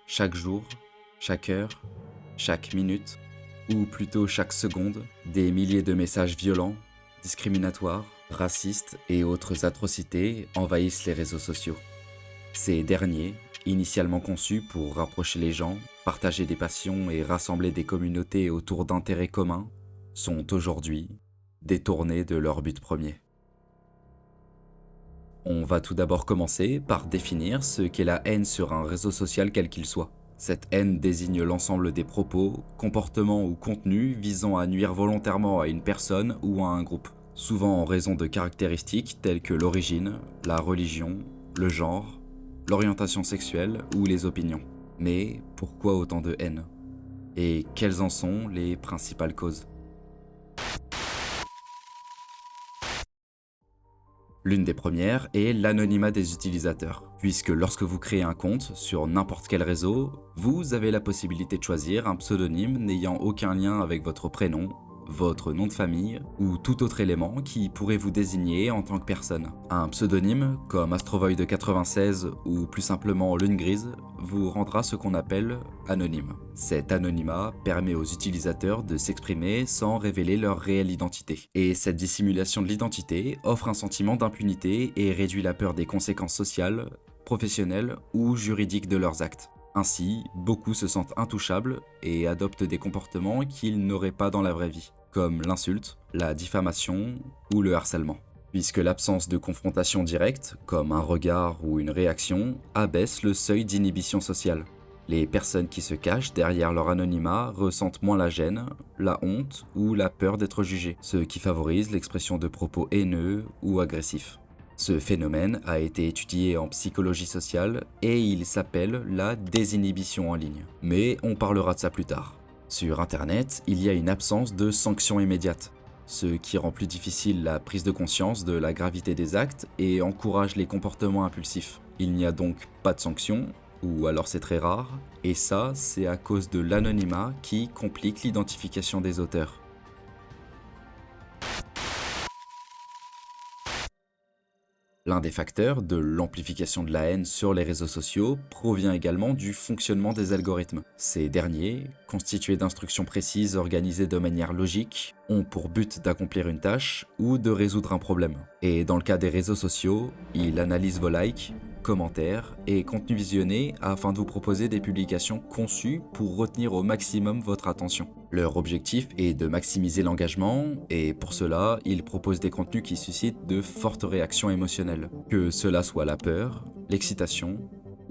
chaque jour, chaque heure, chaque minute, ou plutôt chaque seconde, des milliers de messages violents, discriminatoires, racistes et autres atrocités envahissent les réseaux sociaux. Ces derniers, initialement conçus pour rapprocher les gens, partager des passions et rassembler des communautés autour d'intérêts communs, sont aujourd'hui détournés de leur but premier. On va tout d'abord commencer par définir ce qu'est la haine sur un réseau social quel qu'il soit. Cette haine désigne l'ensemble des propos, comportements ou contenus visant à nuire volontairement à une personne ou à un groupe, souvent en raison de caractéristiques telles que l'origine, la religion, le genre, l'orientation sexuelle ou les opinions. Mais pourquoi autant de haine? Et quelles en sont les principales causes? L'une des premières est l'anonymat des utilisateurs, puisque lorsque vous créez un compte sur n'importe quel réseau, vous avez la possibilité de choisir un pseudonyme n'ayant aucun lien avec votre prénom, votre nom de famille ou tout autre élément qui pourrait vous désigner en tant que personne. Un pseudonyme, comme Astrovoid96 ou plus simplement Lune Grise, vous rendra ce qu'on appelle anonyme. Cet anonymat permet aux utilisateurs de s'exprimer sans révéler leur réelle identité. Et cette dissimulation de l'identité offre un sentiment d'impunité et réduit la peur des conséquences sociales, professionnelles ou juridiques de leurs actes. Ainsi, beaucoup se sentent intouchables et adoptent des comportements qu'ils n'auraient pas dans la vraie vie, comme l'insulte, la diffamation ou le harcèlement. Puisque l'absence de confrontation directe, comme un regard ou une réaction, abaisse le seuil d'inhibition sociale. Les personnes qui se cachent derrière leur anonymat ressentent moins la gêne, la honte ou la peur d'être jugées, ce qui favorise l'expression de propos haineux ou agressifs. Ce phénomène a été étudié en psychologie sociale et il s'appelle la désinhibition en ligne. Mais on parlera de ça plus tard. Sur Internet, il y a une absence de sanctions immédiates, ce qui rend plus difficile la prise de conscience de la gravité des actes et encourage les comportements impulsifs. Il n'y a donc pas de sanctions, ou alors c'est très rare, et ça, c'est à cause de l'anonymat qui complique l'identification des auteurs. L'un des facteurs de l'amplification de la haine sur les réseaux sociaux provient également du fonctionnement des algorithmes. Ces derniers, constitués d'instructions précises organisées de manière logique, ont pour but d'accomplir une tâche ou de résoudre un problème. Et dans le cas des réseaux sociaux, ils analysent vos likes, commentaires et contenus visionnés afin de vous proposer des publications conçues pour retenir au maximum votre attention. Leur objectif est de maximiser l'engagement et pour cela, ils proposent des contenus qui suscitent de fortes réactions émotionnelles, que cela soit la peur, l'excitation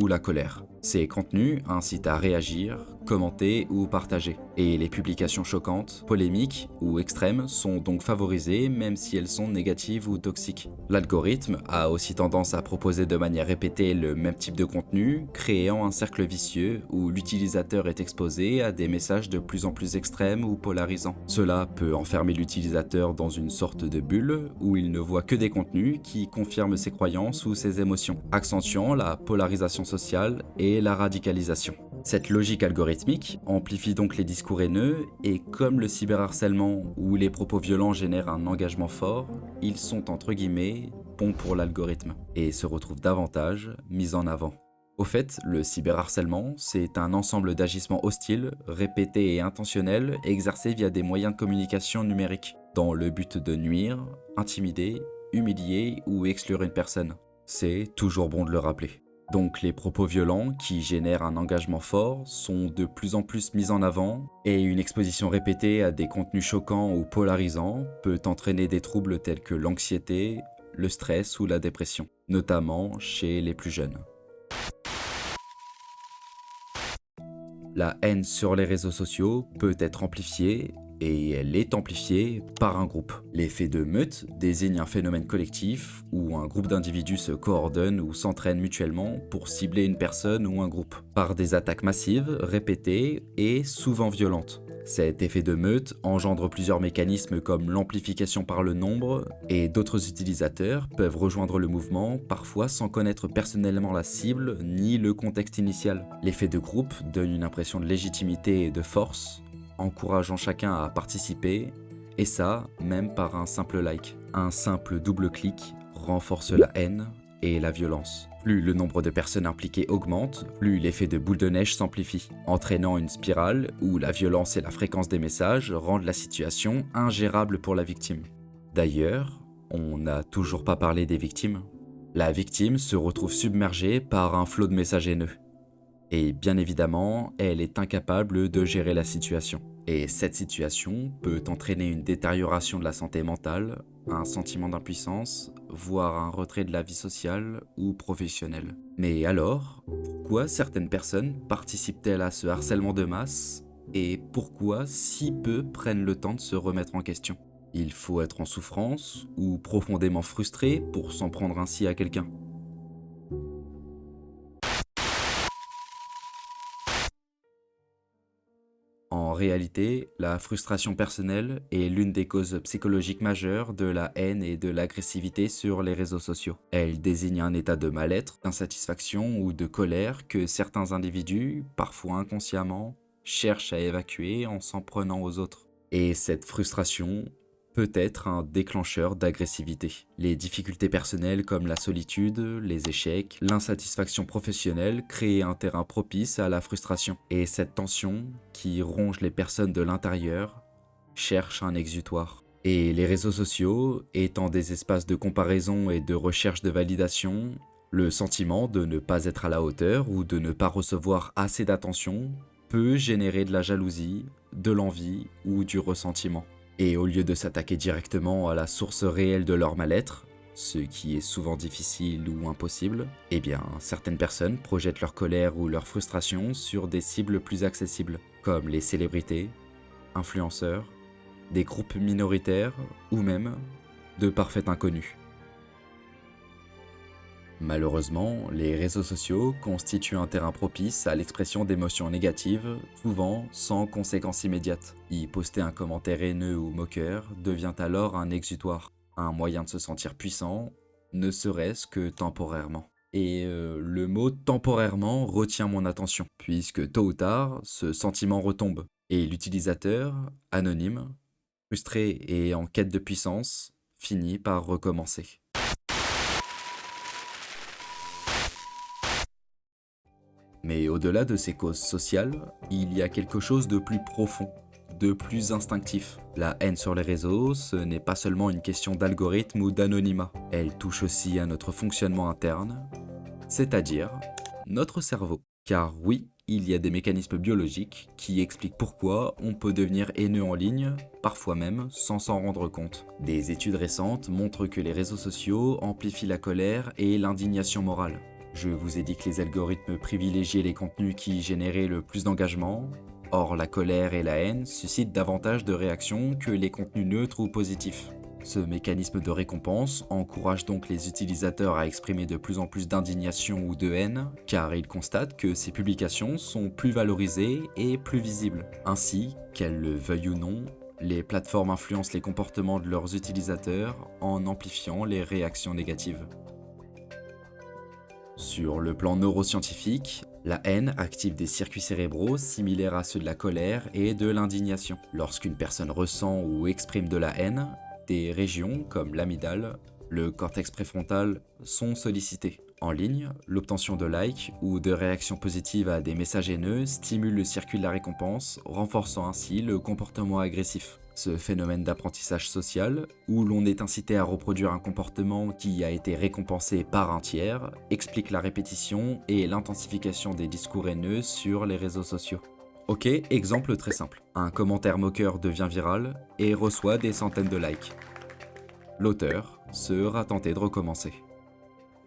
ou la colère. Ces contenus incitent à réagir, commenter ou partager. Et les publications choquantes, polémiques ou extrêmes sont donc favorisées même si elles sont négatives ou toxiques. L'algorithme a aussi tendance à proposer de manière répétée le même type de contenu, créant un cercle vicieux où l'utilisateur est exposé à des messages de plus en plus extrêmes ou polarisants. Cela peut enfermer l'utilisateur dans une sorte de bulle où il ne voit que des contenus qui confirment ses croyances ou ses émotions, accentuant la polarisation sociale et la radicalisation. Cette logique algorithmique amplifie donc les discours haineux et comme le cyberharcèlement ou les propos violents génèrent un engagement fort, ils sont entre guillemets bons pour l'algorithme et se retrouvent davantage mis en avant. Au fait, le cyberharcèlement, c'est un ensemble d'agissements hostiles, répétés et intentionnels exercés via des moyens de communication numériques, dans le but de nuire, intimider, humilier ou exclure une personne. C'est toujours bon de le rappeler. Donc les propos violents qui génèrent un engagement fort sont de plus en plus mis en avant et une exposition répétée à des contenus choquants ou polarisants peut entraîner des troubles tels que l'anxiété, le stress ou la dépression, notamment chez les plus jeunes. La haine sur les réseaux sociaux peut être amplifiée et elle est amplifiée par un groupe. L'effet de meute désigne un phénomène collectif où un groupe d'individus se coordonne ou s'entraîne mutuellement pour cibler une personne ou un groupe, par des attaques massives, répétées et souvent violentes. Cet effet de meute engendre plusieurs mécanismes comme l'amplification par le nombre et d'autres utilisateurs peuvent rejoindre le mouvement, parfois sans connaître personnellement la cible ni le contexte initial. L'effet de groupe donne une impression de légitimité et de force, encourageant chacun à participer, et ça, même par un simple like. Un simple double clic renforce la haine, et la violence. Plus le nombre de personnes impliquées augmente, plus l'effet de boule de neige s'amplifie, entraînant une spirale où la violence et la fréquence des messages rendent la situation ingérable pour la victime. D'ailleurs, on n'a toujours pas parlé des victimes. La victime se retrouve submergée par un flot de messages haineux. Et bien évidemment, elle est incapable de gérer la situation. Et cette situation peut entraîner une détérioration de la santé mentale, un sentiment d'impuissance, voire un retrait de la vie sociale ou professionnelle. Mais alors, pourquoi certaines personnes participent-elles à ce harcèlement de masse et pourquoi si peu prennent le temps de se remettre en question? Il faut être en souffrance ou profondément frustré pour s'en prendre ainsi à quelqu'un. En réalité, la frustration personnelle est l'une des causes psychologiques majeures de la haine et de l'agressivité sur les réseaux sociaux. Elle désigne un état de mal-être, d'insatisfaction ou de colère que certains individus, parfois inconsciemment, cherchent à évacuer en s'en prenant aux autres. Et cette frustration peut être un déclencheur d'agressivité. Les difficultés personnelles comme la solitude, les échecs, l'insatisfaction professionnelle créent un terrain propice à la frustration. Et cette tension, qui ronge les personnes de l'intérieur, cherche un exutoire. Et les réseaux sociaux, étant des espaces de comparaison et de recherche de validation, le sentiment de ne pas être à la hauteur ou de ne pas recevoir assez d'attention peut générer de la jalousie, de l'envie ou du ressentiment. Et au lieu de s'attaquer directement à la source réelle de leur mal-être, ce qui est souvent difficile ou impossible, eh bien, certaines personnes projettent leur colère ou leur frustration sur des cibles plus accessibles, comme les célébrités, influenceurs, des groupes minoritaires ou même de parfaits inconnus. Malheureusement, les réseaux sociaux constituent un terrain propice à l'expression d'émotions négatives, souvent sans conséquences immédiates. Y poster un commentaire haineux ou moqueur devient alors un exutoire, un moyen de se sentir puissant, ne serait-ce que temporairement. Et le mot temporairement retient mon attention, puisque tôt ou tard, ce sentiment retombe, et l'utilisateur, anonyme, frustré et en quête de puissance, finit par recommencer. Mais au-delà de ces causes sociales, il y a quelque chose de plus profond, de plus instinctif. La haine sur les réseaux, ce n'est pas seulement une question d'algorithme ou d'anonymat. Elle touche aussi à notre fonctionnement interne, c'est-à-dire notre cerveau. Car oui, il y a des mécanismes biologiques qui expliquent pourquoi on peut devenir haineux en ligne, parfois même sans s'en rendre compte. Des études récentes montrent que les réseaux sociaux amplifient la colère et l'indignation morale. Je vous ai dit que les algorithmes privilégiaient les contenus qui généraient le plus d'engagement. Or, la colère et la haine suscitent davantage de réactions que les contenus neutres ou positifs. Ce mécanisme de récompense encourage donc les utilisateurs à exprimer de plus en plus d'indignation ou de haine, car ils constatent que ces publications sont plus valorisées et plus visibles. Ainsi, qu'elles le veuillent ou non, les plateformes influencent les comportements de leurs utilisateurs en amplifiant les réactions négatives. Sur le plan neuroscientifique, la haine active des circuits cérébraux similaires à ceux de la colère et de l'indignation. Lorsqu'une personne ressent ou exprime de la haine, des régions comme l'amygdale, le cortex préfrontal sont sollicitées. En ligne, l'obtention de likes ou de réactions positives à des messages haineux stimule le circuit de la récompense, renforçant ainsi le comportement agressif. Ce phénomène d'apprentissage social, où l'on est incité à reproduire un comportement qui a été récompensé par un tiers, explique la répétition et l'intensification des discours haineux sur les réseaux sociaux. Ok, exemple très simple. Un commentaire moqueur devient viral et reçoit des centaines de likes. L'auteur sera tenté de recommencer.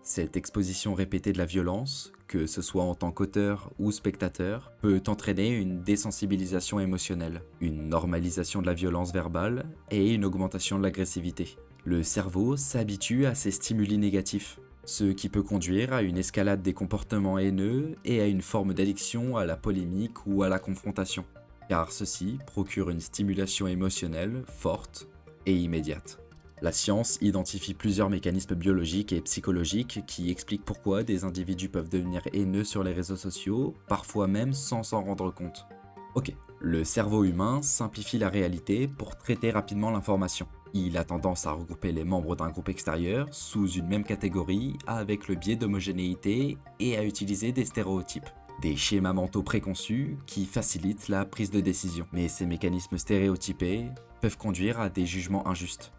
Cette exposition répétée de la violence, que ce soit en tant qu'auteur ou spectateur, peut entraîner une désensibilisation émotionnelle, une normalisation de la violence verbale et une augmentation de l'agressivité. Le cerveau s'habitue à ces stimuli négatifs, ce qui peut conduire à une escalade des comportements haineux et à une forme d'addiction à la polémique ou à la confrontation, car ceci procure une stimulation émotionnelle forte et immédiate. La science identifie plusieurs mécanismes biologiques et psychologiques qui expliquent pourquoi des individus peuvent devenir haineux sur les réseaux sociaux, parfois même sans s'en rendre compte. Ok, le cerveau humain simplifie la réalité pour traiter rapidement l'information. Il a tendance à regrouper les membres d'un groupe extérieur sous une même catégorie avec le biais d'homogénéité et à utiliser des stéréotypes. Des schémas mentaux préconçus qui facilitent la prise de décision. Mais ces mécanismes stéréotypés peuvent conduire à des jugements injustes.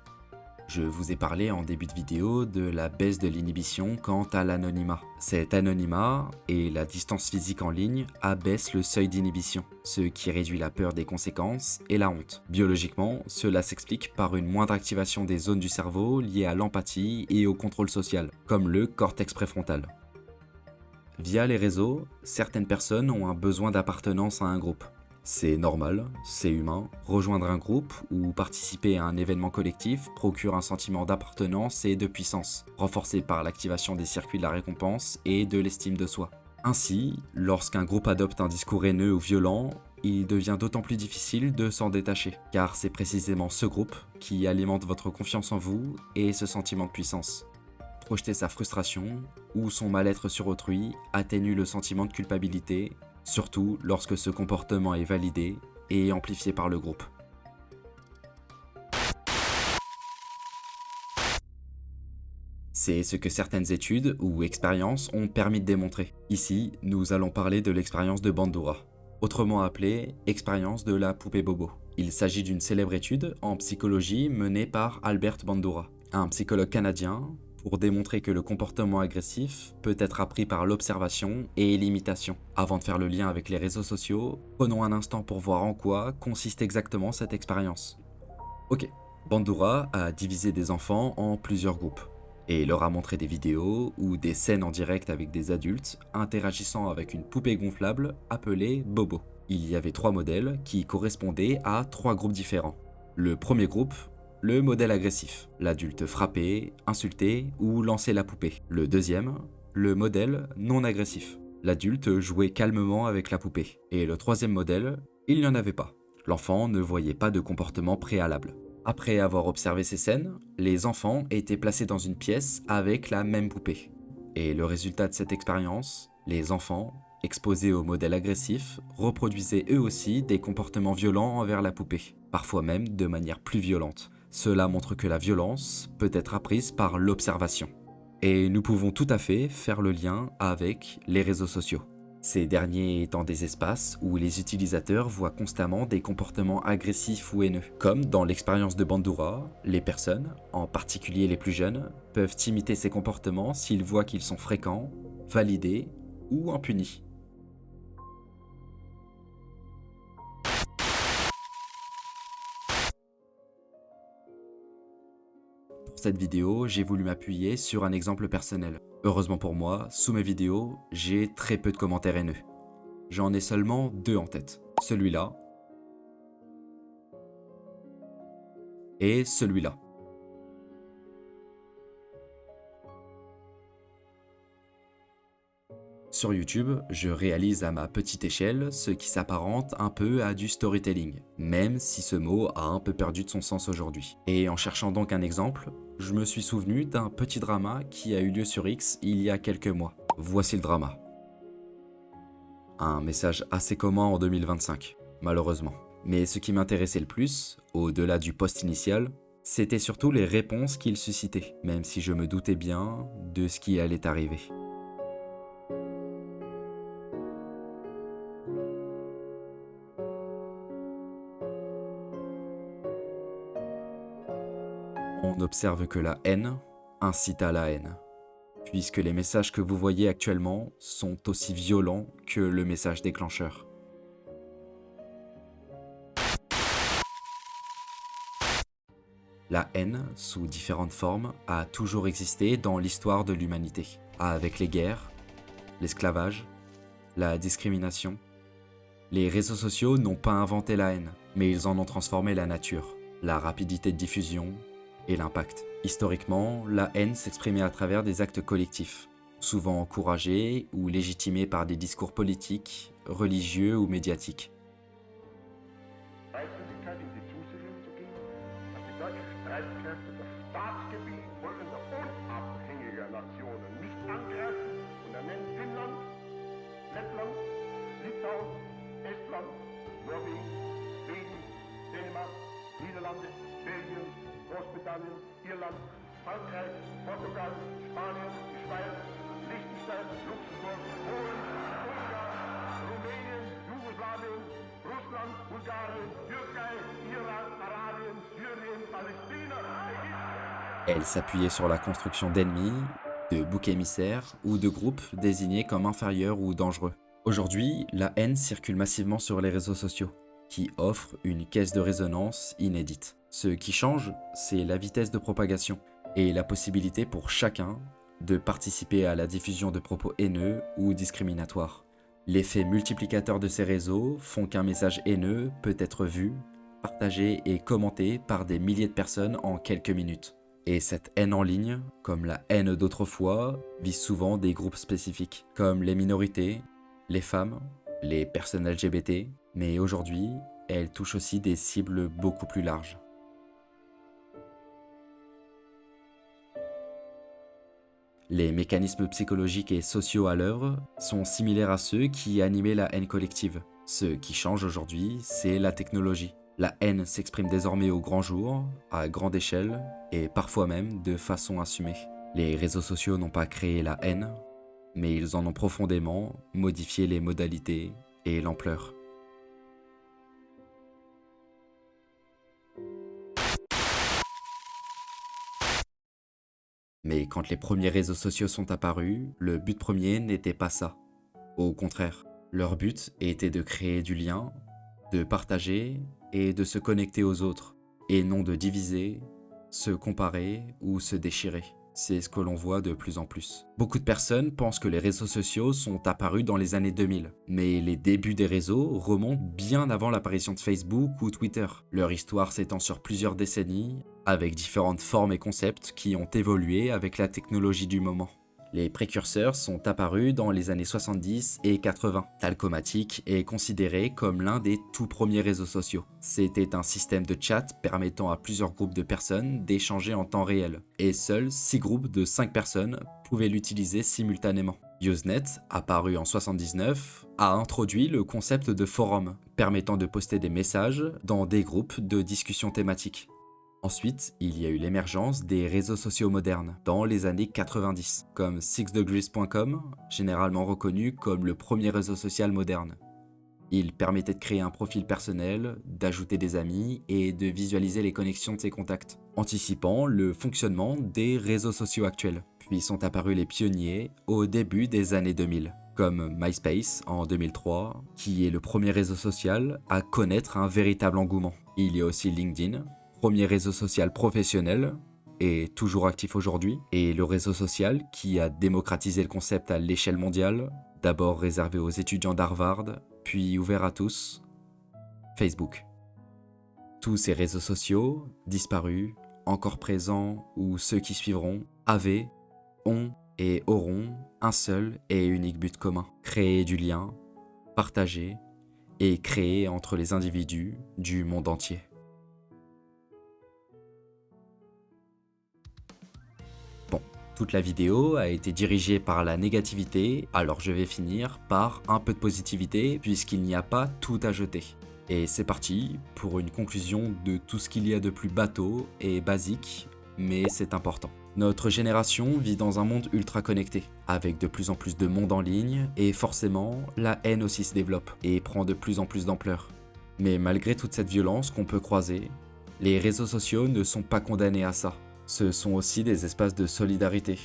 Je vous ai parlé en début de vidéo de la baisse de l'inhibition quant à l'anonymat. Cet anonymat et la distance physique en ligne abaissent le seuil d'inhibition, ce qui réduit la peur des conséquences et la honte. Biologiquement, cela s'explique par une moindre activation des zones du cerveau liées à l'empathie et au contrôle social, comme le cortex préfrontal. Via les réseaux, certaines personnes ont un besoin d'appartenance à un groupe. C'est normal, c'est humain, rejoindre un groupe ou participer à un événement collectif procure un sentiment d'appartenance et de puissance, renforcé par l'activation des circuits de la récompense et de l'estime de soi. Ainsi, lorsqu'un groupe adopte un discours haineux ou violent, il devient d'autant plus difficile de s'en détacher, car c'est précisément ce groupe qui alimente votre confiance en vous et ce sentiment de puissance. Projeter sa frustration ou son mal-être sur autrui atténue le sentiment de culpabilité, surtout lorsque ce comportement est validé et amplifié par le groupe. C'est ce que certaines études ou expériences ont permis de démontrer. Ici, nous allons parler de l'expérience de Bandura, autrement appelée expérience de la poupée Bobo. Il s'agit d'une célèbre étude en psychologie menée par Albert Bandura, un psychologue canadien, pour démontrer que le comportement agressif peut être appris par l'observation et l'imitation. Avant de faire le lien avec les réseaux sociaux, prenons un instant pour voir en quoi consiste exactement cette expérience. Ok, Bandura a divisé des enfants en plusieurs groupes et leur a montré des vidéos ou des scènes en direct avec des adultes interagissant avec une poupée gonflable appelée Bobo. Il y avait 3 modèles qui correspondaient à 3 groupes différents. Le premier groupe, le modèle agressif. L'adulte frappait, insultait ou lançait la poupée. Le deuxième, le modèle non agressif. L'adulte jouait calmement avec la poupée. Et le troisième modèle, il n'y en avait pas. L'enfant ne voyait pas de comportement préalable. Après avoir observé ces scènes, les enfants étaient placés dans une pièce avec la même poupée. Et le résultat de cette expérience, les enfants, exposés au modèle agressif, reproduisaient eux aussi des comportements violents envers la poupée, parfois même de manière plus violente. Cela montre que la violence peut être apprise par l'observation. Et nous pouvons tout à fait faire le lien avec les réseaux sociaux. Ces derniers étant des espaces où les utilisateurs voient constamment des comportements agressifs ou haineux. Comme dans l'expérience de Bandura, les personnes, en particulier les plus jeunes, peuvent imiter ces comportements s'ils voient qu'ils sont fréquents, validés ou impunis. Pour cette vidéo, j'ai voulu m'appuyer sur un exemple personnel. Heureusement pour moi, sous mes vidéos, j'ai très peu de commentaires haineux. J'en ai seulement 2 en tête. Celui-là et celui-là. Sur YouTube, je réalise à ma petite échelle ce qui s'apparente un peu à du storytelling, même si ce mot a un peu perdu de son sens aujourd'hui. Et en cherchant donc un exemple, je me suis souvenu d'un petit drama qui a eu lieu sur X il y a quelques mois. Voici le drama. Un message assez commun en 2025, malheureusement. Mais ce qui m'intéressait le plus, au-delà du post initial, c'était surtout les réponses qu'il suscitait, même si je me doutais bien de ce qui allait arriver. On observe que la haine incite à la haine, puisque les messages que vous voyez actuellement sont aussi violents que le message déclencheur. La haine, sous différentes formes, a toujours existé dans l'histoire de l'humanité, avec les guerres, l'esclavage, la discrimination. Les réseaux sociaux n'ont pas inventé la haine, mais ils en ont transformé la nature, la rapidité de diffusion et l'impact. Historiquement, la haine s'exprimait à travers des actes collectifs, souvent encouragés ou légitimés par des discours politiques, religieux ou médiatiques. Großbritannien, Irland, Frankreich, Portugal, Spanien, die Schweiz, Liechtenstein, Luxemburg, Polen, Ungarn, Rumänien, Jugoslawien, Russland, Bulgarien, Türkei, Iran, Arabien, Syrien, Palästina, Ägypten. Elle s'appuyait sur la construction d'ennemis, de boucs émissaires ou de groupes désignés comme inférieurs ou dangereux. Aujourd'hui, la haine circule massivement sur les réseaux sociaux, qui offrent une caisse de résonance inédite. Ce qui change, c'est la vitesse de propagation et la possibilité pour chacun de participer à la diffusion de propos haineux ou discriminatoires. L'effet multiplicateur de ces réseaux font qu'un message haineux peut être vu, partagé et commenté par des milliers de personnes en quelques minutes. Et cette haine en ligne, comme la haine d'autrefois, vise souvent des groupes spécifiques, comme les minorités, les femmes, les personnes LGBT, mais aujourd'hui, elle touche aussi des cibles beaucoup plus larges. Les mécanismes psychologiques et sociaux à l'œuvre sont similaires à ceux qui animaient la haine collective. Ce qui change aujourd'hui, c'est la technologie. La haine s'exprime désormais au grand jour, à grande échelle, et parfois même de façon assumée. Les réseaux sociaux n'ont pas créé la haine, mais ils en ont profondément modifié les modalités et l'ampleur. Mais quand les premiers réseaux sociaux sont apparus, le but premier n'était pas ça. Au contraire, leur but était de créer du lien, de partager et de se connecter aux autres, et non de diviser, se comparer ou se déchirer. C'est ce que l'on voit de plus en plus. Beaucoup de personnes pensent que les réseaux sociaux sont apparus dans les années 2000, mais les débuts des réseaux remontent bien avant l'apparition de Facebook ou Twitter. Leur histoire s'étend sur plusieurs décennies, avec différentes formes et concepts qui ont évolué avec la technologie du moment. Les précurseurs sont apparus dans les années 70 et 80. Talkomatic est considéré comme l'un des tout premiers réseaux sociaux. C'était un système de chat permettant à plusieurs groupes de personnes d'échanger en temps réel, et seuls 6 groupes de 5 personnes pouvaient l'utiliser simultanément. Usenet, apparu en 79, a introduit le concept de forum, permettant de poster des messages dans des groupes de discussion thématiques. Ensuite, il y a eu l'émergence des réseaux sociaux modernes dans les années 90, comme 6degrees.com, généralement reconnu comme le premier réseau social moderne. Il permettait de créer un profil personnel, d'ajouter des amis et de visualiser les connexions de ses contacts, anticipant le fonctionnement des réseaux sociaux actuels. Puis sont apparus les pionniers au début des années 2000, comme MySpace en 2003, qui est le premier réseau social à connaître un véritable engouement. Il y a aussi LinkedIn, premier réseau social professionnel, et toujours actif aujourd'hui, et le réseau social qui a démocratisé le concept à l'échelle mondiale, d'abord réservé aux étudiants d'Harvard, puis ouvert à tous, Facebook. Tous ces réseaux sociaux, disparus, encore présents ou ceux qui suivront, avaient, ont et auront un seul et unique but commun, créer du lien, partager et créer entre les individus du monde entier. Toute la vidéo a été dirigée par la négativité, alors je vais finir par un peu de positivité puisqu'il n'y a pas tout à jeter. Et c'est parti pour une conclusion de tout ce qu'il y a de plus bateau et basique, mais c'est important. Notre génération vit dans un monde ultra connecté, avec de plus en plus de monde en ligne, et forcément, la haine aussi se développe et prend de plus en plus d'ampleur. Mais malgré toute cette violence qu'on peut croiser, les réseaux sociaux ne sont pas condamnés à ça. Ce sont aussi des espaces de solidarité,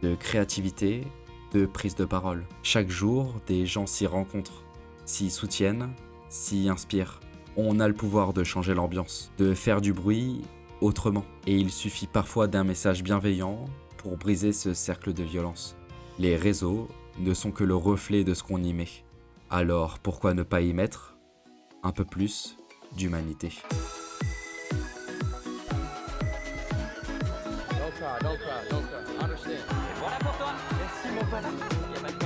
de créativité, de prise de parole. Chaque jour, des gens s'y rencontrent, s'y soutiennent, s'y inspirent. On a le pouvoir de changer l'ambiance, de faire du bruit autrement. Et il suffit parfois d'un message bienveillant pour briser ce cercle de violence. Les réseaux ne sont que le reflet de ce qu'on y met. Alors pourquoi ne pas y mettre un peu plus d'humanité ? Don't cry, don't cry, don't cry. Understand. Voilà pour toi. Merci mon père.